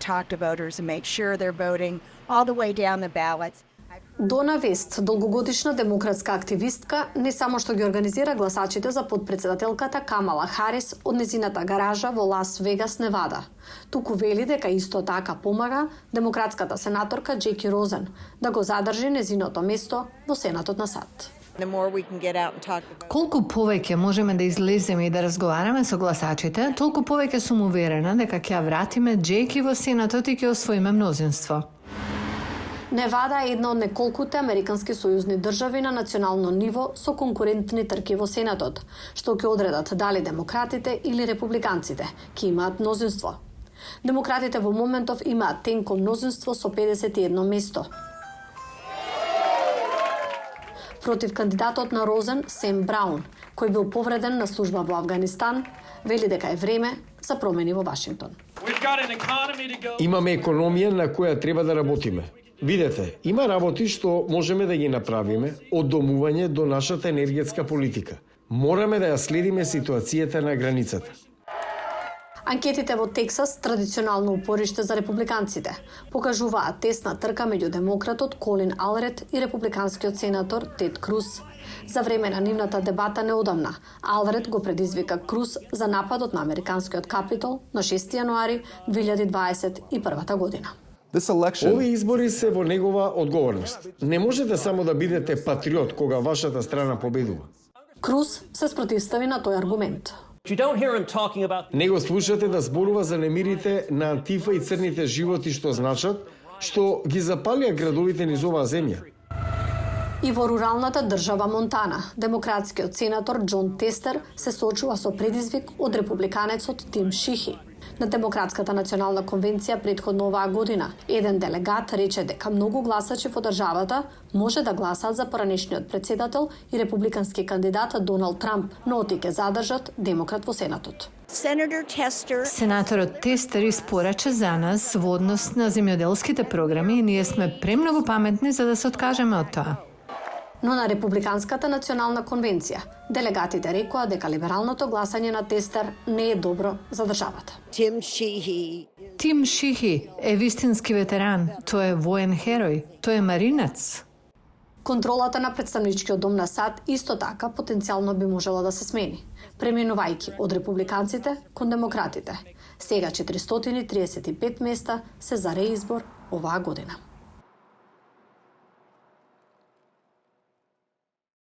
talk to voters and make sure they're voting all the way down the ballots. Дона Вест, долгогодишна демократска активистка, не само што ги организира гласачите за подпредседателката Камала Харис од незината гаража во Лас Вегас, Невада, туку вели дека исто така помага демократската сенаторка Джеки Розен да го задржи незиното место во Сенатот на САД. Колку повеќе можеме да излеземе и да разговараме со гласачите, толку повеќе сум уверена дека ќе ја вратиме Джеки во Сенатот и ќе освоиме мнозинство. Невада е една од неколкуте американски сојузни држави на национално ниво со конкурентни трки во Сенатот, што ќе одредат дали демократите или републиканците ќе имаат мнозинство. Демократите во моментов имаат тенко мнозинство со 51 место. Против кандидатот на Розен, Сем Браун, кој бил повреден на служба во Авганистан, вели дека е време за промени во Вашингтон. Имаме економија на која треба да работиме. Видете, има работи што можеме да ги направиме од домување до нашата енергетска политика. Мораме да ја следиме ситуацијата на границата. Анкетите во Тексас, традиционално упориште за републиканците, покажуваат тесна трка меѓу демократот Колин Алред и републиканскиот сенатор Тед Круз. За време на нивната дебата неодамна, Алред го предизвика Круз за нападот на американскиот капитол на 6 јануари 2021 година. Овие избори се во негова одговорност. Не можете само да бидете патриот кога вашата страна победува. Круз се спротивстави на тој аргумент. Не го слушате да зборува за немирите на Антифа и црните животи што значат, што ги запалија градовите низ оваа земја. И во руралната држава Монтана, демократскиот сенатор Џон Тестер се соочува со предизвик од републиканецот Тим Шихи. На Демократската национална конвенција претходно оваа година, еден делегат рече дека многу гласачи во државата може да гласаат за поранешниот председател и републикански кандидат Доналд Трамп, но ти ќе задржат демократ во Сенатот. Сенаторот Тестер испорача за нас во однос на земјоделските програми и ние сме премногу паметни за да се откажеме од тоа. Но на Републиканската национална конвенција, делегатите рекоа дека либералното гласање на Тестер не е добро за државата. Тим Шихи е вистински ветеран, тој е воен херој, тој е маринец. Контролата на представничкиот дом на САД исто така потенцијално би можела да се смени, преминувајќи од републиканците кон демократите. Сега 435 места се за реизбор оваа година.